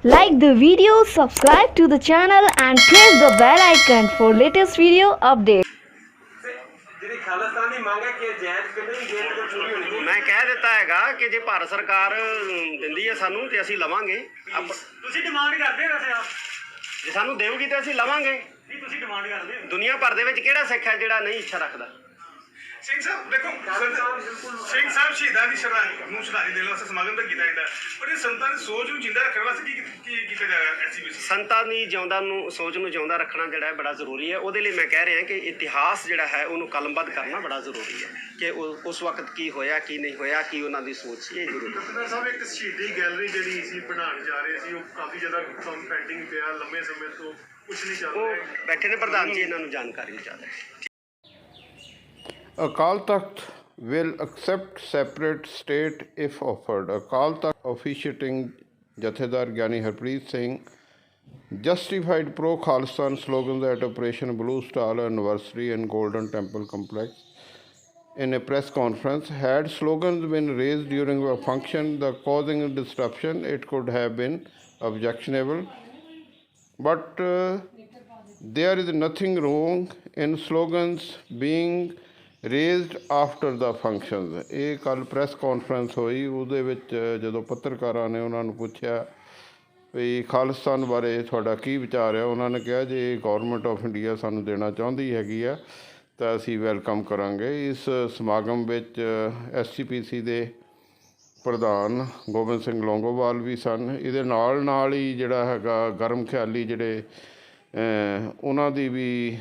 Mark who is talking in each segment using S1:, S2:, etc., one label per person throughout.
S1: Like the video, subscribe to the channel and press the bell icon for latest video updates.
S2: मैं कह दिता है कि जे भारत सरकार दिंदी है सानू ते असीं लवांगे।
S3: ਤੁਸੀਂ ਡਿਮਾਂਡ ਕਰਦੇ ਹੋ ਵੈਸੇ ਆਪ
S2: जे सानू देवगी ते असीं लवांगे।
S3: ਨਹੀਂ ਤੁਸੀਂ ਡਿਮਾਂਡ ਕਰਦੇ ਹੋ
S2: दुनिया भर दे विच किहड़ा सिख है जिहड़ा नहीं इच्छा रखदा।
S4: ਸਿੰਘ ਸਾਹਿਬ ਦੇਖੋ ਸਿੰਘ ਸਾਹਿਬ ਸ਼ਹੀਦਾਂ ਦੀ ਸ਼ਰਧਾਂਜਲੀ ਦੇਣ ਵਾਸਤੇ ਸਮਾਗਮ ਤਾਂ ਕੀਤਾ ਜਾਂਦਾ ਪਰ ਇਹ ਸੰਤਾਂ ਦੀ ਸੋਚ ਨੂੰ ਜਿੰਦਾ ਰੱਖਣ ਵਾਸਤੇ ਕੀ ਕੀਤਾ ਜਾ ਰਿਹਾ ਐਸਜੀਪੀਸੀ
S2: ਸੰਤਾਂ ਦੀ ਜਿਉਂਦਾ ਨੂੰ ਸੋਚ ਨੂੰ ਜਿਉਂਦਾ ਰੱਖਣਾ ਜਿਹੜਾ ਹੈ ਬੜਾ ਜ਼ਰੂਰੀ ਹੈ। ਉਹਦੇ ਲਈ ਮੈਂ ਕਹਿ ਰਿਹਾ ਕਿ ਇਤਿਹਾਸ ਜਿਹੜਾ ਹੈ ਉਹਨੂੰ ਕਲਮਬੱਧ ਕਰਨਾ ਬੜਾ ਜ਼ਰੂਰੀ ਹੈ ਕਿ ਉਸ ਵਕਤ ਕੀ ਹੋਇਆ ਕੀ ਨਹੀਂ ਹੋਇਆ ਕੀ ਉਹਨਾਂ ਦੀ ਸੋਚ ਸੀ। ਇਹ ਜ਼ਰੂਰੀ ਹੈ।
S4: ਡਾਕਟਰ ਸਾਹਿਬ ਇੱਕ ਸ਼ਹੀਦੀ ਗੈਲਰੀ ਜਿਹੜੀ ਸੀ ਬਣਾਉਣ ਜਾ ਰਹੇ ਸੀ ਉਹ ਕਾਫੀ ਜ਼ਿਆਦਾ ਕੰਮ ਪੈਂਡਿੰਗ ਪਿਆ ਲੰਮੇ ਸਮੇਂ ਤੋਂ ਕੁਝ ਨਹੀਂ ਚੱਲ
S2: ਉਹ
S4: ਰਿਹਾ।
S2: ਬੈਠੇ ਨੇ ਪ੍ਰਧਾਨ ਜੀ ਇਹਨਾਂ ਨੂੰ ਜਾਣਕਾਰੀ ਨਹੀਂ ਚੱਲ ਰਹੀ।
S5: Akal Takht will accept separate state if offered. Akal Takht officiating Jathedar Gyani Harpreet Singh justified pro-Khalistan slogans at Operation Blue Star anniversary in Golden Temple complex. In a press conference, had slogans been raised during a function causing disruption, it could have been objectionable. But there is nothing wrong in slogans being raised after the functions. ਇਹ ਕੱਲ੍ਹ press conference ਹੋਈ, ਉਹਦੇ ਵਿੱਚ ਜਦੋਂ ਪੱਤਰਕਾਰਾਂ ਨੇ ਉਹਨਾਂ ਨੂੰ ਪੁੱਛਿਆ ਵੀ ਖਾਲਿਸਤਾਨ ਬਾਰੇ ਤੁਹਾਡਾ ਕੀ ਵਿਚਾਰ ਹੈ, ਉਹਨਾਂ ਨੇ ਕਿਹਾ ਜੇ ਗੌਰਮੈਂਟ ਆਫ ਇੰਡੀਆ ਸਾਨੂੰ ਦੇਣਾ ਚਾਹੁੰਦੀ ਹੈਗੀ ਆ ਤਾਂ ਅਸੀਂ ਵੈਲਕਮ ਕਰਾਂਗੇ। ਇਸ ਸਮਾਗਮ ਵਿੱਚ SGPC ਦੇ ਪ੍ਰਧਾਨ ਗੋਬਿੰਦ ਸਿੰਘ ਲੌਂਗੋਵਾਲ ਵੀ ਸਨ। ਇਹਦੇ ਨਾਲ ਹੀ ਜਿਹੜਾ ਹੈਗਾ ਗਰਮ ਖਿਆਲੀ ਜਿਹੜੇ ਉਹਨਾਂ ਦੀ ਵੀ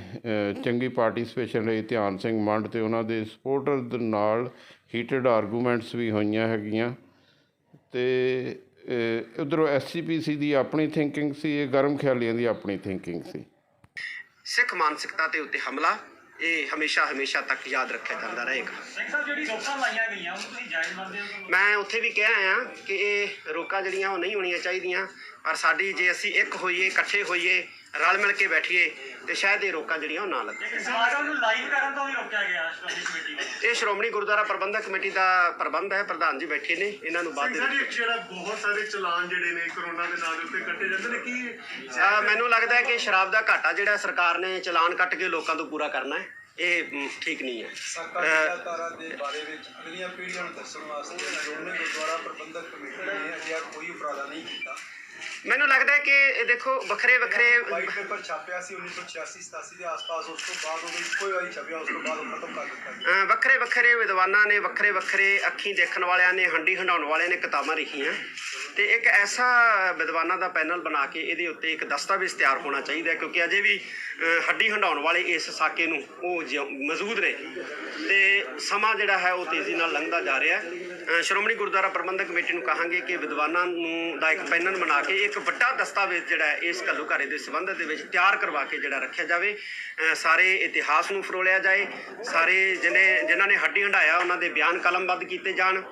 S5: ਚੰਗੀ ਪਾਰਟੀਸਪੇਸ਼ਨ ਲਈ ਧਿਆਨ ਸਿੰਘ ਮੰਡ ਅਤੇ ਉਹਨਾਂ ਦੇ ਸਪੋਰਟਰ ਦੇ ਨਾਲ ਹੀਟਡ ਆਰਗੂਮੈਂਟਸ ਵੀ ਹੋਈਆਂ ਹੈਗੀਆਂ। ਅਤੇ ਉੱਧਰੋਂ SGPC ਦੀ ਆਪਣੀ ਥਿੰਕਿੰਗ ਸੀ, ਇਹ ਗਰਮ ਖਿਆਲੀਆਂ ਦੀ ਆਪਣੀ ਥਿੰਕਿੰਗ ਸੀ।
S2: ਸਿੱਖ ਮਾਨਸਿਕਤਾ ਦੇ ਉੱਤੇ ਹਮਲਾ ਇਹ ਹਮੇਸ਼ਾ ਤੱਕ ਯਾਦ ਰੱਖਿਆ ਜਾਂਦਾ ਰਹੇਗਾ।
S3: ਸਿੰਘ ਸਾਹਿਬ ਜਿਹੜੀ ਰੋਕਾਂ ਲਾਈਆਂ ਗਈਆਂ ਉਹ ਤੁਸੀਂ ਜਾਇਜ਼ ਮੰਨਦੇ ਹੋ?
S2: ਮੈਂ ਉੱਥੇ ਵੀ ਕਿਹਾ ਆ ਕਿ ਇਹ ਰੋਕਾਂ ਜਿਹੜੀਆਂ ਉਹ ਨਹੀਂ ਹੋਣੀਆਂ ਚਾਹੀਦੀਆਂ, ਪਰ ਸਾਡੀ ਜੇ ਅਸੀਂ ਇੱਕ ਹੋਈਏ ਇਕੱਠੇ ਹੋਈਏ ਰਲ ਮਿਲ ਕੇ ਬੈਠੀਏ ਤੇ ਸ਼ਾਇਦ ਇਹ ਰੋਕਾਂ ਜਿਹੜੀਆਂ ਉਹ ਨਾ ਲੱਗਣ।
S3: ਸਮਾਗਮ ਨੂੰ ਲਾਈਵ ਕਰਨ ਤੋਂ ਵੀ ਰੋਕਿਆ ਗਿਆ ਸ਼੍ਰੋਮਣੀ ਕਮੇਟੀ ਨੇ।
S2: ਇਹ ਸ਼੍ਰੋਮਣੀ ਗੁਰਦੁਆਰਾ ਪ੍ਰਬੰਧਕ ਕਮੇਟੀ ਦਾ ਪ੍ਰਬੰਧ ਹੈ, ਪ੍ਰਧਾਨ ਜੀ ਬੈਠੇ ਨੇ, ਇਹਨਾਂ ਨੂੰ ਬਾਅਦ ਦੇ ਵਿੱਚ
S4: ਜਿਹੜਾ ਬਹੁਤ ਸਾਰੇ ਚਲਾਨ ਜਿਹੜੇ ਨੇ ਕਰੋਨਾ ਦੇ ਨਾਂ ਦੇ ਉੱਤੇ ਕੱਟੇ ਜਾਂਦੇ ਨੇ ਕੀ
S2: ਮੈਨੂੰ ਲੱਗਦਾ ਹੈ ਕਿ ਸ਼ਰਾਬ ਦਾ ਘਾਟਾ ਜਿਹੜਾ ਸਰਕਾਰ ਨੇ ਚਲਾਨ ਕੱਟ ਕੇ ਲੋਕਾਂ ਤੋਂ ਪੂਰਾ ਕਰਨਾ ਹੈ, ਇਹ ਠੀਕ ਨਹੀਂ ਹੈ।
S6: ਸਰਕਾਰਾਂ ਦੇ ਬਾਰੇ ਵਿੱਚ ਅਗਲੀਆਂ ਪੀੜ੍ਹੀਆਂ ਨੂੰ ਦੱਸਣ ਵਾਸਤੇ ਸ਼੍ਰੋਮਣੀ ਗੁਰਦੁਆਰਾ ਪ੍ਰਬੰਧਕ ਕਮੇਟੀ ਨੇ ਅਜਿਹਾ ਕੋਈ ਉਪਰਾਲਾ ਨਹੀਂ ਕੀਤਾ।
S2: ਮੈਨੂੰ ਲੱਗਦਾ ਹੈ ਕਿ ਇਹ ਦੇਖੋ ਵੱਖਰੇ
S6: ਵਾਈਟ ਪੇਪਰ ਛਾਪਿਆ ਸੀ 1986-87 ਦੇ ਆਸ-ਪਾਸ, ਉਸ ਤੋਂ ਬਾਅਦ ਉਹ ਇੱਕੋ ਵਾਰੀ ਛਪਿਆ, ਉਸ ਤੋਂ ਬਾਅਦ ਉਹ ਖਤਮ ਕਰ ਦਿੱਤਾ ਗਿਆ।
S2: ਵੱਖਰੇ ਵਿਦਵਾਨਾਂ ਨੇ ਵੱਖਰੇ ਅੱਖੀਂ ਦੇਖਣ ਵਾਲਿਆਂ ਨੇ ਹੰਡੀ ਹੰਡਾਉਣ ਵਾਲਿਆਂ ਨੇ ਕਿਤਾਬਾਂ ਲਿਖੀਆਂ ਤੇ ਇੱਕ ਐਸਾ ਵਿਦਵਾਨਾਂ ਦਾ ਪੈਨਲ ਬਣਾ ਕੇ ਇਹਦੇ ਉੱਤੇ ਇੱਕ ਦਸਤਾਵੇਜ਼ ਤਿਆਰ ਹੋਣਾ ਚਾਹੀਦਾ, ਕਿਉਂਕਿ ਅਜੇ ਵੀ ਹੱਡੀ ਹੰਡਾਉਣ ਵਾਲੇ ਇਸ ਸਾਕੇ ਨੂੰ ਉਹ ਮੌਜੂਦ ਨੇ ਤੇ ਸਮਾਂ ਜਿਹੜਾ ਹੈ ਉਹ ਤੇਜ਼ੀ ਨਾਲ ਲੰਘਦਾ ਜਾ ਰਿਹਾ। ਸ਼੍ਰੋਮਣੀ ਗੁਰਦੁਆਰਾ ਪ੍ਰਬੰਧਕ ਕਮੇਟੀ ਨੂੰ ਕਹਾਂਗੇ ਕਿ ਵਿਦਵਾਨਾਂ ਨੂੰ ਦਾ ਇੱਕ ਪੈਨਲ ਬਣਾ ਕੇ ਇੱਕ ਵੱਡਾ ਦਸਤਾਵੇਜ਼ ਜਿਹੜਾ ਇਸ ਘੱਲੂਘਾਰੇ ਦੇ ਸੰਬੰਧ ਦੇ ਵਿੱਚ ਤਿਆਰ ਕਰਵਾ ਕੇ ਜਿਹੜਾ ਰੱਖਿਆ ਜਾਵੇ। ਸਾਰੇ ਇਤਿਹਾਸ ਨੂੰ ਫਰੋਲਿਆ ਜਾਏ, ਸਾਰੇ ਜਿਨ੍ਹਾਂ ਨੇ ਹੱਡੀ ਹੰਡਾਇਆ ਉਹਨਾਂ ਦੇ ਬਿਆਨ ਕਲਮਬੱਧ ਕੀਤੇ ਜਾਣ।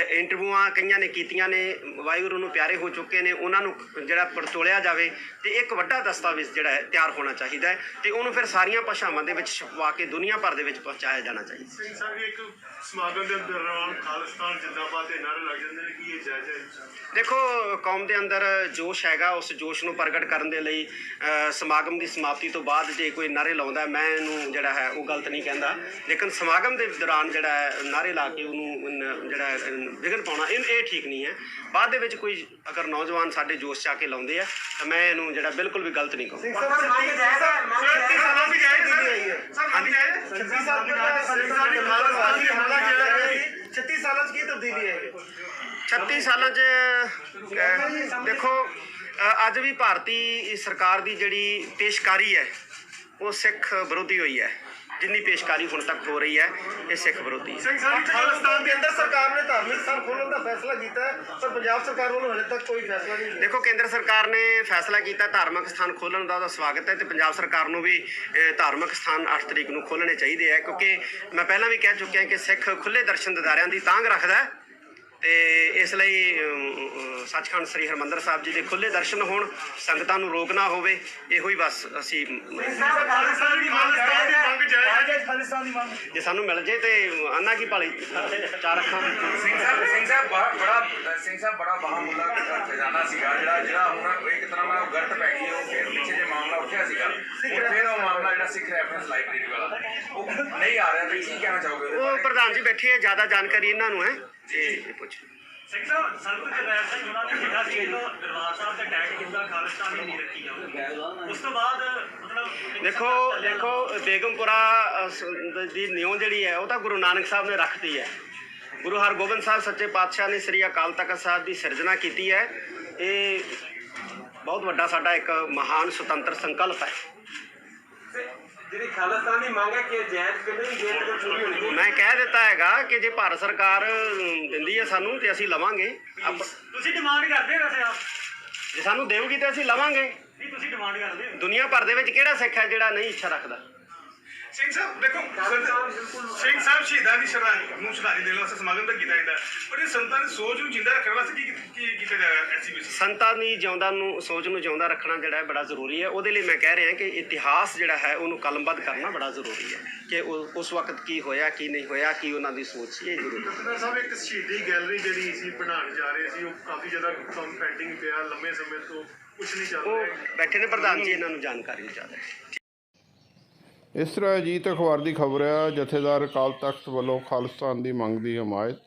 S2: ਇੰਟਰਵਿਊਆਂ ਕਈਆਂ ਨੇ ਕੀਤੀਆਂ ਨੇ, ਵਾਹਿਗੁਰੂ ਨੂੰ ਪਿਆਰੇ ਹੋ ਚੁੱਕੇ ਨੇ, ਉਹਨਾਂ ਨੂੰ ਜਿਹੜਾ ਪੜਚੋਲਿਆ ਜਾਵੇ ਤੇ ਇੱਕ ਵੱਡਾ ਦਸਤਾਵੇਜ਼ ਜਿਹੜਾ ਹੈ ਤਿਆਰ ਹੋਣਾ ਚਾਹੀਦਾ ਹੈ ਤੇ ਉਹਨੂੰ ਫਿਰ ਸਾਰੀਆਂ ਭਾਸ਼ਾਵਾਂ ਦੇ ਵਿੱਚ ਛਪਵਾ ਕੇ ਦੁਨੀਆ ਭਰ ਦੇ ਵਿੱਚ ਪਹੁੰਚਾਇਆ ਜਾਣਾ ਚਾਹੀਦਾ।
S4: ਸਿੰਘ ਸਾਹਿਬ ਇੱਕ ਸਮਾਗਮ ਦੇ ਦੌਰਾਨ ਖਾਲਿਸਤਾਨ ਜਿੰਦਾਬਾਦ ਦੇ ਨਾਅਰੇ ਲੱਗ ਜਾਂਦੇ ਨੇ ਕੀ ਇਹ ਜਾਇਜ਼ ਹੈ?
S2: ਦੇਖੋ ਕੌਮ ਦੇ ਅੰਦਰ ਜੋਸ਼ ਹੈਗਾ, ਉਸ ਜੋਸ਼ ਨੂੰ ਪ੍ਰਗਟ ਕਰਨ ਦੇ ਲਈ ਸਮਾਗਮ ਦੀ ਸਮਾਪਤੀ ਤੋਂ ਬਾਅਦ ਜੇ ਕੋਈ ਨਾਅਰੇ ਲਾਉਂਦਾ ਮੈਂ ਇਹਨੂੰ ਜਿਹੜਾ ਹੈ ਉਹ ਗਲਤ ਨਹੀਂ ਕਹਿੰਦਾ, ਲੇਕਿਨ ਸਮਾਗਮ ਦੇ ਦੌਰਾਨ ਜਿਹੜਾ ਹੈ ਨਾਅਰੇ ਲਾ ਕੇ ਉਹਨੂੰ ਜਿਹੜਾ ਵਿਘਨ ਪਾਉਣਾ ਇਹ ਠੀਕ ਨਹੀਂ ਹੈ। ਬਾਅਦ ਦੇ ਵਿੱਚ ਕੋਈ ਅਗਰ ਨੌਜਵਾਨ ਸਾਡੇ ਜੋਸ਼ 'ਚ ਆ ਕੇ ਲਾਉਂਦੇ ਆ ਤਾਂ ਮੈਂ ਇਹਨੂੰ ਜਿਹੜਾ ਬਿਲਕੁਲ ਵੀ ਗਲਤ ਨਹੀਂ ਕਹੂੰ। 36 ਸਾਲਾਂ 'ਚ ਦੇਖੋ ਅੱਜ ਵੀ ਭਾਰਤੀ ਸਰਕਾਰ ਦੀ ਜਿਹੜੀ ਪੇਸ਼ਕਾਰੀ ਹੈ ਉਹ ਸਿੱਖ ਵਿਰੋਧੀ ਹੋਈ ਹੈ। ਜਿੰਨੀ ਪੇਸ਼ਕਾਰੀ ਹੁਣ ਤੱਕ ਹੋ ਰਹੀ ਹੈ ਇਹ ਸਿੱਖ ਵਿਰੋਧੀ ਹੈ।
S6: ਖਾਲਿਸਤਾਨ ਦੇ ਅੰਦਰ ਸਰਕਾਰ ਨੇ ਧਾਰਮਿਕ ਸਥਾਨ ਖੋਲ੍ਹਣ ਦਾ ਫੈਸਲਾ ਕੀਤਾ ਪਰ ਪੰਜਾਬ ਸਰਕਾਰ ਵੱਲੋਂ ਹਲੇ ਤੱਕ ਕੋਈ ਫੈਸਲਾ ਨਹੀਂ।
S2: ਦੇਖੋ ਕੇਂਦਰ ਸਰਕਾਰ ਨੇ ਫੈਸਲਾ ਕੀਤਾ ਧਾਰਮਿਕ ਸਥਾਨ ਖੋਲ੍ਹਣ ਦਾ, ਉਹਦਾ ਸਵਾਗਤ ਹੈ ਤੇ ਪੰਜਾਬ ਸਰਕਾਰ ਨੂੰ ਵੀ ਧਾਰਮਿਕ ਸਥਾਨ 8 ਤਰੀਕ ਨੂੰ ਖੋਲ੍ਹਣੇ ਚਾਹੀਦੇ ਹੈ, ਕਿਉਂਕਿ ਮੈਂ ਪਹਿਲਾਂ ਵੀ ਕਹਿ ਚੁੱਕਿਆ ਕਿ ਸਿੱਖ ਖੁੱਲ੍ਹੇ ਦਰਸ਼ਨ ਦਿਦਾਰਿਆਂ ਦੀ ਤਾਂਘ ਰੱਖਦਾ ਤੇ ਇਸ ਲਈ ਸੱਚਖੰਡ ਸ੍ਰੀ ਹਰਿਮੰਦਰ ਸਾਹਿਬ ਜੀ ਦੇ ਖੁੱਲ੍ਹੇ ਦਰਸ਼ਨ ਹੋਣ, ਸੰਗਤਾਂ ਨੂੰ ਰੋਕ ਨਾ ਹੋਵੇ, ਇਹੋ ਹੀ ਬਸ ਅਸੀਂ ਜੇ ਸਾਨੂੰ ਮਿਲ ਜੇ ਤੇ ਅੰਨਾ ਕੀ ਭਾਲੀ ਚਾਰ ਅੱਖਾਂ।
S7: ਸਿੰਘ ਸਾਹਿਬ ਬੜਾ ਬਾਹਾਮੁੱਲਾ ਖਜ਼ਾਨਾ ਸੀਗਾ ਜਿਹੜਾ ਹੁਣ
S6: ਨਹੀਂ ਆ ਰਿਹਾ ਤਾਂ ਕੀ ਕਹਿਣਾ ਚਾਹੋਗੇ?
S2: ਉਹ ਪ੍ਰਧਾਨ ਜੀ ਬੈਠੇ ਆ, ਜ਼ਿਆਦਾ ਜਾਣਕਾਰੀ ਇਹਨਾਂ ਨੂੰ ਹੈ ਤੇ ਇਹ ਪੁੱਛ।
S3: ਸਿੰਘ ਸਾਹਿਬ ਸੰਤ ਜਰਨੈਲ ਸਿੰਘ ਉਹਨਾਂ ਨੇ ਕਿਹਾ ਸੀ ਕਿ ਦਰਬਾਰ ਸਾਹਿਬ ਤੇ ਅਟੈਕ ਕੀਤਾ, ਖਾਲਿਸਤਾਨ ਦੀ ਨੀਂਹ ਰੱਖੀ ਜਾਊਗੀ। ਉਸ ਤੋਂ ਬਾਅਦ ਮਤਲਬ
S2: ਦੇਖੋ ਬੇਗਮਪੁਰਾ ਦੀ ਨਿਉ ਜਿਹੜੀ ਹੈ ਉਹ ਤਾਂ ਗੁਰੂ ਨਾਨਕ ਸਾਹਿਬ ਨੇ ਰੱਖਤੀ ਹੈ। ਗੁਰੂ ਹਰਗੋਬਿੰਦ ਸਾਹਿਬ ਸੱਚੇ ਪਾਤਸ਼ਾਹ ਨੇ ਸ੍ਰੀ ਅਕਾਲ ਤਖਤ ਸਾਹਿਬ ਦੀ ਸਿਰਜਣਾ ਕੀਤੀ ਹੈ। ਇਹ ਬਹੁਤ ਵੱਡਾ ਸਾਡਾ ਇੱਕ ਮਹਾਨ ਸੁਤੰਤਰ ਸੰਕਲਪ ਹੈ।
S6: ਜਿਹੜੀ ਖਾਲਿਸਤਾਨੀ ਮੰਗ ਹੈ ਕਿ ਜਾਇਜ਼ ਕਿੰਨੀ ਦੇਰ ਤੱਕ ਪੂਰੀ ਹੋਣੀ?
S2: ਮੈਂ ਕਹਿ ਦਿੱਤਾ ਹੈਗਾ ਕਿ ਜੇ ਭਾਰਤ ਸਰਕਾਰ ਦਿੰਦੀ ਹੈ ਸਾਨੂੰ ਤੇ ਅਸੀਂ ਲਵਾਂਗੇ।
S3: ਤੁਸੀਂ ਡਿਮਾਂਡ ਕਰਦੇ ਹੋ ਵੈਸੇ ਆਪ?
S2: ਜੇ ਸਾਨੂੰ ਦੇਊਗੀ ਤੇ ਅਸੀਂ ਲਵਾਂਗੇ।
S3: ਨਹੀਂ ਤੁਸੀਂ ਡਿਮਾਂਡ ਕਰਦੇ ਹੋ?
S2: ਦੁਨੀਆ ਭਰ ਦੇ ਵਿੱਚ ਕਿਹੜਾ ਸਿੱਖ ਹੈ ਜਿਹੜਾ ਨਹੀਂ ਇੱਛਾ ਰੱਖਦਾ?
S4: ਸਿੰਘ ਸਾਹਿਬ ਦੇਖੋ ਸਿੰਘ ਸਾਹਿਬ ਸ਼ਹੀਦਾਂ ਦੀ ਸ਼ਰਧਾਂਜਲੀ ਦੇਣ ਵਾਸਤੇ ਸਮਾਗਮ ਤਾਂ ਕੀਤਾ ਜਾਂਦਾ, ਪਰ ਇਹ ਸੰਤਾਂ ਦੀ ਸੋਚ ਨੂੰ ਜਿੰਦਾ ਰੱਖਣ ਵਾਸਤੇ ਕੀ ਕੀਤਾ ਜਾ ਰਿਹਾ ਐਸਜੀਪੀਸੀ?
S2: ਸੰਤਾਂ ਦੀ ਸੋਚ ਨੂੰ ਜਿਉਂਦਾ ਰੱਖਣਾ ਜਿਹੜਾ ਹੈ ਬੜਾ ਜ਼ਰੂਰੀ ਹੈ। ਉਹਦੇ ਲਈ ਮੈਂ ਕਹਿ ਰਿਹਾ ਕਿ ਇਤਿਹਾਸ ਜਿਹੜਾ ਹੈ ਉਹਨੂੰ ਕਲਮਬੱਧ ਕਰਨਾ ਬੜਾ ਜ਼ਰੂਰੀ ਹੈ ਕਿ ਉਸ ਵਕਤ ਕੀ ਹੋਇਆ, ਕੀ ਨਹੀਂ ਹੋਇਆ, ਕੀ ਉਹਨਾਂ ਦੀ ਸੋਚ ਸੀ, ਇਹ ਜ਼ਰੂਰੀ ਹੈ।
S7: ਡਾਕਟਰ ਸਾਹਿਬ ਇੱਕ ਸ਼ਹੀਦੀ ਗੈਲਰੀ ਜਿਹੜੀ ਸੀ ਬਣਾਉਣ ਜਾ ਰਹੇ ਸੀ, ਉਹ ਕਾਫੀ ਜ਼ਿਆਦਾ ਕੰਮ ਪੈਂਡਿੰਗ ਪਿਆ, ਲੰਮੇ ਸਮੇਂ ਤੋਂ ਕੁਝ ਨਹੀਂ ਚੱਲ
S2: ਉਹ
S7: ਰਿਹਾ।
S2: ਬੈਠੇ ਨੇ ਪ੍ਰਧਾਨ ਜੀ, ਇਹਨਾਂ ਨੂੰ ਜਾਣਕਾਰੀ ਜ਼ਿਆਦਾ ਹੈ।
S5: ਇਸ ਤਰ੍ਹਾਂ ਅਜੀਤ ਅਖਬਾਰ ਦੀ ਖਬਰ ਹੈ। ਜਥੇਦਾਰ ਅਕਾਲ ਤਖਤ ਵੱਲੋਂ ਖਾਲਿਸਤਾਨ ਦੀ ਮੰਗ ਦੀ ਹਮਾਇਤ।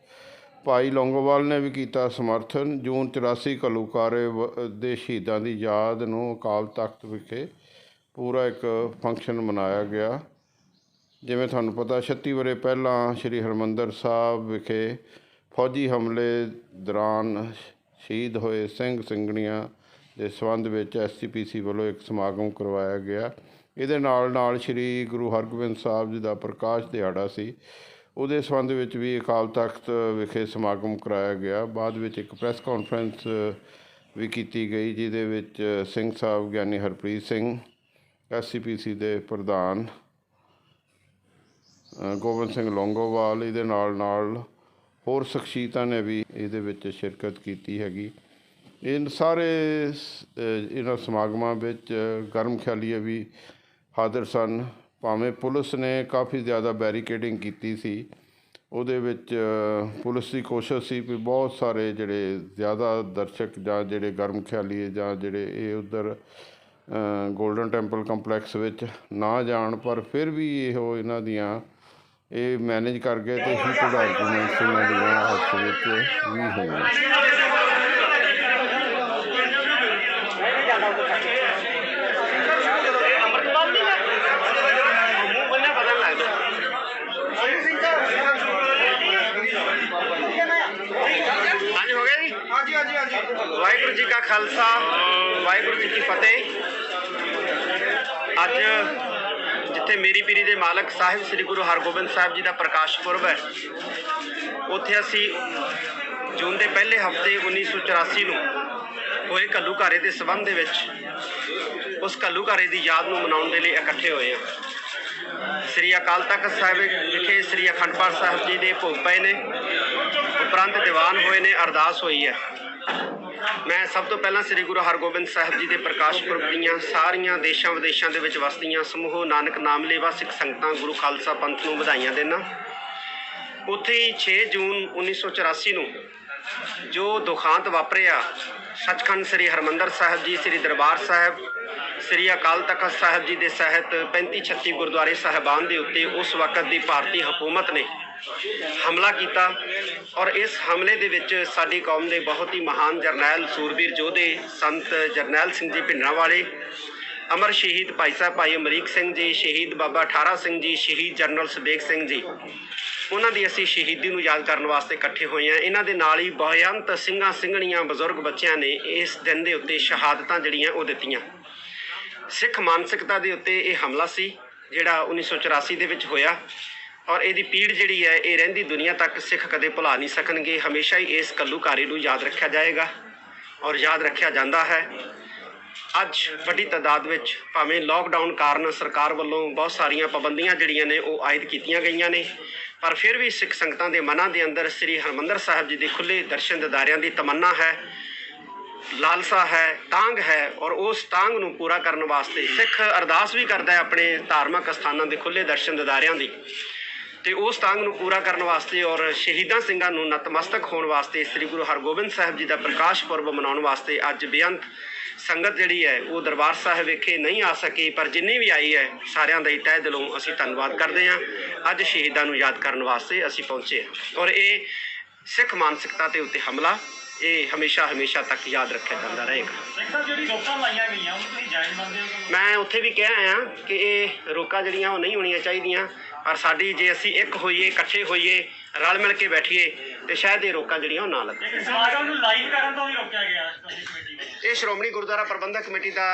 S5: ਭਾਈ ਲੌਂਗੋਵਾਲ ਨੇ ਵੀ ਕੀਤਾ ਸਮਰਥਨ। ਜੂਨ 84 ਘੱਲੂਘਾਰੇ ਦੇ ਸ਼ਹੀਦਾਂ ਦੀ ਯਾਦ ਨੂੰ ਅਕਾਲ ਤਖਤ ਵਿਖੇ ਪੂਰਾ ਇੱਕ ਫੰਕਸ਼ਨ ਮਨਾਇਆ ਗਿਆ। ਜਿਵੇਂ ਤੁਹਾਨੂੰ ਪਤਾ 36 ਵਰ੍ਹੇ ਪਹਿਲਾਂ ਸ੍ਰੀ ਹਰਿਮੰਦਰ ਸਾਹਿਬ ਵਿਖੇ ਫੌਜੀ ਹਮਲੇ ਦੌਰਾਨ ਸ਼ਹੀਦ ਹੋਏ ਸਿੰਘ ਸਿੰਘਣੀਆਂ ਦੇ ਸੰਬੰਧ ਵਿੱਚ ਐਸਜੀਪੀਸੀ ਵੱਲੋਂ ਇੱਕ ਸਮਾਗਮ ਕਰਵਾਇਆ ਗਿਆ। ਇਹਦੇ ਨਾਲ ਸ਼੍ਰੀ ਗੁਰੂ ਹਰਗੋਬਿੰਦ ਸਾਹਿਬ ਜੀ ਦਾ ਪ੍ਰਕਾਸ਼ ਦਿਹਾੜਾ ਸੀ, ਉਹਦੇ ਸੰਬੰਧ ਵਿੱਚ ਵੀ ਅਕਾਲ ਤਖਤ ਵਿਖੇ ਸਮਾਗਮ ਕਰਾਇਆ ਗਿਆ। ਬਾਅਦ ਵਿੱਚ ਇੱਕ ਪ੍ਰੈਸ ਕਾਨਫਰੰਸ ਵੀ ਕੀਤੀ ਗਈ, ਜਿਹਦੇ ਵਿੱਚ ਸਿੰਘ ਸਾਹਿਬ ਗਿਆਨੀ ਹਰਪ੍ਰੀਤ ਸਿੰਘ, ਐਸਜੀਪੀਸੀ ਦੇ ਪ੍ਰਧਾਨ ਗੋਬਿੰਦ ਸਿੰਘ ਲੌਂਗੋਵਾਲ, ਇਹਦੇ ਨਾਲ ਹੋਰ ਸ਼ਖਸੀਅਤਾਂ ਨੇ ਵੀ ਇਹਦੇ ਵਿੱਚ ਸ਼ਿਰਕਤ ਕੀਤੀ ਹੈਗੀ। ਇਹਨਾਂ ਸਮਾਗਮਾਂ ਵਿੱਚ ਗਰਮ ਖਿਆਲੀਏ ਵੀ ਹਾਜ਼ਰ ਸਨ। ਭਾਵੇਂ ਪੁਲਿਸ ਨੇ ਕਾਫੀ ਜ਼ਿਆਦਾ ਬੈਰੀਕੇਡਿੰਗ ਕੀਤੀ ਸੀ, ਉਹਦੇ ਵਿੱਚ ਪੁਲਿਸ ਦੀ ਕੋਸ਼ਿਸ਼ ਸੀ ਵੀ ਬਹੁਤ ਸਾਰੇ ਜਿਹੜੇ ਜ਼ਿਆਦਾ ਦਰਸ਼ਕ ਜਾਂ ਜਿਹੜੇ ਗਰਮ ਖਿਆਲੀਏ ਜਾਂ ਜਿਹੜੇ ਇਹ ਉੱਧਰ ਗੋਲਡਨ ਟੈਂਪਲ ਕੰਪਲੈਕਸ ਵਿੱਚ ਨਾ ਜਾਣ, ਪਰ ਫਿਰ ਵੀ ਇਹਨਾਂ ਦੀਆਂ ਇਹ ਮੈਨੇਜ ਕਰ ਗਏ ਅਤੇ ਹੀਟਡ ਆਰਗੂਮੈਂਟਸ ਇਹਨਾਂ ਦੀਆਂ ਆਪਸ ਵਿੱਚ ਵੀ ਹੋਈਆਂ।
S2: ਵਾਹਿਗੁਰੂ ਜੀ ਕਾ ਖਾਲਸਾ, ਵਾਹਿਗੁਰੂ ਜੀ ਕੀ ਫਤਿਹ। ਅੱਜ ਜਿੱਥੇ ਮੇਰੀ ਪੀਰੀ ਦੇ ਮਾਲਕ ਸਾਹਿਬ ਸ੍ਰੀ ਗੁਰੂ ਹਰਗੋਬਿੰਦ ਸਾਹਿਬ ਜੀ ਦਾ ਪ੍ਰਕਾਸ਼ ਪੁਰਬ ਹੈ, ਉੱਥੇ ਅਸੀਂ ਜੂਨ ਦੇ ਪਹਿਲੇ ਹਫ਼ਤੇ 1984 ਨੂੰ ਹੋਏ ਘੱਲੂਘਾਰੇ ਦੇ ਸੰਬੰਧ ਦੇ ਵਿੱਚ ਉਸ ਘੱਲੂਘਾਰੇ ਦੀ ਯਾਦ ਨੂੰ ਮਨਾਉਣ ਦੇ ਲਈ ਇਕੱਠੇ ਹੋਏ ਹਾਂ। ਸ੍ਰੀ ਅਕਾਲ ਤਖਤ ਸਾਹਿਬ ਵਿਖੇ ਸ੍ਰੀ ਅਖੰਡ ਪਾਠ ਸਾਹਿਬ ਜੀ ਦੇ ਭੋਗ ਪਏ ਨੇ, ਉਪਰੰਤ ਦੀਵਾਨ ਹੋਏ ਨੇ, ਅਰਦਾਸ ਹੋਈ ਹੈ। ਮੈਂ ਸਭ ਤੋਂ ਪਹਿਲਾਂ ਸ੍ਰੀ ਗੁਰੂ ਹਰਗੋਬਿੰਦ ਸਾਹਿਬ ਜੀ ਦੇ ਪ੍ਰਕਾਸ਼ ਪੁਰਬ ਦੀਆਂ ਸਾਰੀਆਂ ਦੇਸ਼ਾਂ ਵਿਦੇਸ਼ਾਂ ਦੇ ਵਿੱਚ ਵਸਦੀਆਂ ਸਮੂਹ ਨਾਨਕ ਨਾਮ ਲੇਵਾ ਸਿੱਖ ਸੰਗਤਾਂ ਗੁਰੂ ਖਾਲਸਾ ਪੰਥ ਨੂੰ ਵਧਾਈਆਂ ਦਿੰਦਾ। ਉੱਥੇ ਹੀ 6 ਜੂਨ 1984 ਨੂੰ ਜੋ ਦੁਖਾਂਤ ਵਾਪਰਿਆ, ਸੱਚਖੰਡ ਸ੍ਰੀ ਹਰਿਮੰਦਰ ਸਾਹਿਬ ਜੀ, ਸ੍ਰੀ ਦਰਬਾਰ ਸਾਹਿਬ, ਸ੍ਰੀ ਅਕਾਲ ਤਖਤ ਸਾਹਿਬ ਜੀ ਦੇ ਸਹਿਤ 35-36 ਗੁਰਦੁਆਰੇ ਸਾਹਿਬਾਨ ਦੇ ਉੱਤੇ ਉਸ ਵਕਤ ਦੀ ਭਾਰਤੀ ਹਕੂਮਤ ਨੇ ਹਮਲਾ ਕੀਤਾ। ਔਰ ਇਸ ਹਮਲੇ ਦੇ ਵਿੱਚ ਸਾਡੀ ਕੌਮ ਦੇ ਬਹੁਤ ਹੀ ਮਹਾਨ ਜਰਨੈਲ, ਸੂਰਬੀਰ ਯੋਧੇ ਸੰਤ ਜਰਨੈਲ ਸਿੰਘ ਜੀ ਭਿੰਡਰਾਂਵਾਲੇ, ਅਮਰ ਸ਼ਹੀਦ ਭਾਈ ਸਾਹਿਬ ਭਾਈ ਅਮਰੀਕ ਸਿੰਘ ਜੀ, ਸ਼ਹੀਦ ਬਾਬਾ ਠਾਰਾ ਸਿੰਘ ਜੀ, ਸ਼ਹੀਦ ਜਨਰਲ ਸੁਬੇਗ ਸਿੰਘ ਜੀ, ਉਹਨਾਂ ਦੀ ਅਸੀਂ ਸ਼ਹੀਦੀ ਨੂੰ ਯਾਦ ਕਰਨ ਵਾਸਤੇ ਇਕੱਠੇ ਹੋਏ ਹਾਂ। ਇਹਨਾਂ ਦੇ ਨਾਲ ਹੀ ਬੇਅੰਤ ਸਿੰਘਾਂ ਸਿੰਘਣੀਆਂ ਬਜ਼ੁਰਗ ਬੱਚਿਆਂ ਨੇ ਇਸ ਦਿਨ ਦੇ ਉੱਤੇ ਸ਼ਹਾਦਤਾਂ ਜਿਹੜੀਆਂ ਉਹ ਦਿੱਤੀਆਂ। ਸਿੱਖ ਮਾਨਸਿਕਤਾ ਦੇ ਉੱਤੇ ਇਹ ਹਮਲਾ ਸੀ ਜਿਹੜਾ 1984 ਦੇ ਵਿੱਚ ਹੋਇਆ, ਔਰ ਇਹਦੀ ਪੀੜ ਜਿਹੜੀ ਹੈ ਇਹ ਰਹਿੰਦੀ ਦੁਨੀਆ ਤੱਕ ਸਿੱਖ ਕਦੇ ਭੁਲਾ ਨਹੀਂ ਸਕਣਗੇ। ਹਮੇਸ਼ਾ ਹੀ ਇਸ ਘੱਲੂਘਾਰੇ ਨੂੰ ਯਾਦ ਰੱਖਿਆ ਜਾਏਗਾ ਔਰ ਯਾਦ ਰੱਖਿਆ ਜਾਂਦਾ ਹੈ। ਅੱਜ ਵੱਡੀ ਤਾਦਾਦ ਵਿੱਚ ਭਾਵੇਂ ਲੋਕਡਾਊਨ ਕਾਰਨ ਸਰਕਾਰ ਵੱਲੋਂ ਬਹੁਤ ਸਾਰੀਆਂ ਪਾਬੰਦੀਆਂ ਜਿਹੜੀਆਂ ਨੇ ਉਹ ਆਇਦ ਕੀਤੀਆਂ ਗਈਆਂ ਨੇ, ਪਰ ਫਿਰ ਵੀ ਸਿੱਖ ਸੰਗਤਾਂ ਦੇ ਮਨਾਂ ਦੇ ਅੰਦਰ ਸ੍ਰੀ ਹਰਿਮੰਦਰ ਸਾਹਿਬ ਜੀ ਦੇ ਖੁੱਲ੍ਹੇ ਦਰਸ਼ਨ ਦਿਦਾਰਿਆਂ ਦੀ ਤਮੰਨਾ ਹੈ, ਲਾਲਸਾ ਹੈ, ਤਾਂਘ ਹੈ, ਔਰ ਉਸ ਤਾਂਘ ਨੂੰ ਪੂਰਾ ਕਰਨ ਵਾਸਤੇ ਸਿੱਖ ਅਰਦਾਸ ਵੀ ਕਰਦਾ ਹੈ ਆਪਣੇ ਧਾਰਮਿਕ ਅਸਥਾਨਾਂ ਦੇ ਖੁੱਲ੍ਹੇ ਦਰਸ਼ਨ ਦਿਦਾਰਿਆਂ ਦੀ, ਤੇ ਉਸ ਤਾਂਘ ਨੂੰ ਪੂਰਾ ਕਰਨ ਵਾਸਤੇ ਔਰ ਸ਼ਹੀਦਾਂ ਸਿੰਘਾਂ ਨੂੰ ਨਤਮਸਤਕ ਹੋਣ ਵਾਸਤੇ ਸ੍ਰੀ ਗੁਰੂ ਹਰਗੋਬਿੰਦ ਸਾਹਿਬ ਜੀ ਦਾ ਪ੍ਰਕਾਸ਼ ਪੁਰਬ ਮਨਾਉਣ ਵਾਸਤੇ ਅੱਜ ਬੇਅੰਤ ਸੰਗਤ ਜਿਹੜੀ ਹੈ ਉਹ ਦਰਬਾਰ ਸਾਹਿਬ ਵਿਖੇ ਨਹੀਂ ਆ ਸਕੀ, ਪਰ ਜਿੰਨੀ ਵੀ ਆਈ ਹੈ ਸਾਰਿਆਂ ਦਾ ਹੀ ਤਹਿ ਦਿਲੋਂ ਅਸੀਂ ਧੰਨਵਾਦ ਕਰਦੇ ਹਾਂ। ਅੱਜ ਸ਼ਹੀਦਾਂ ਨੂੰ ਯਾਦ ਕਰਨ ਵਾਸਤੇ ਅਸੀਂ ਪਹੁੰਚੇ ਹਾਂ ਔਰ ਇਹ ਸਿੱਖ ਮਾਨਸਿਕਤਾ ਦੇ ਉੱਤੇ ਹਮਲਾ ਇਹ ਹਮੇਸ਼ਾ ਹਮੇਸ਼ਾ ਤੱਕ ਯਾਦ ਰੱਖਿਆ ਜਾਂਦਾ ਰਹੇਗਾ।
S3: ਸਿੰਘ ਸਾਹਿਬ ਜਿਹੜੀ ਰੋਕਾਂ ਲਾਈਆਂ ਗਈਆਂ ਉਹਨੂੰ ਤੁਸੀਂ ਜਾਇਜ਼ ਮੰਨਦੇ ਹੋ?
S2: ਮੈਂ ਉੱਥੇ ਵੀ ਕਿਹਾ ਆ ਕਿ ਇਹ ਰੋਕਾਂ ਜਿਹੜੀਆਂ ਉਹ ਨਹੀਂ ਹੋਣੀਆਂ ਚਾਹੀਦੀਆਂ, ਪਰ ਸਾਡੀ ਜੇ ਅਸੀਂ ਇੱਕ ਹੋਈਏ, ਇਕੱਠੇ ਹੋਈਏ, ਰਲ ਮਿਲ ਕੇ ਬੈਠੀਏ ਤੇ ਸ਼ਾਇਦ ਇਹ ਰੋਕਾਂ ਜਿਹੜੀਆਂ ਉਹ ਨਾ ਲੱਗਣ।
S3: ਇੱਕ ਸਮਾਗਮ ਨੂੰ ਲਾਈਵ ਕਰਨ ਤੋਂ ਵੀ ਰੋਕਿਆ ਗਿਆ ਕਮੇਟੀ ਵੱਲੋਂ।
S2: ਇਹ ਸ਼੍ਰੋਮਣੀ ਗੁਰਦੁਆਰਾ ਪ੍ਰਬੰਧਕ ਕਮੇਟੀ ਦਾ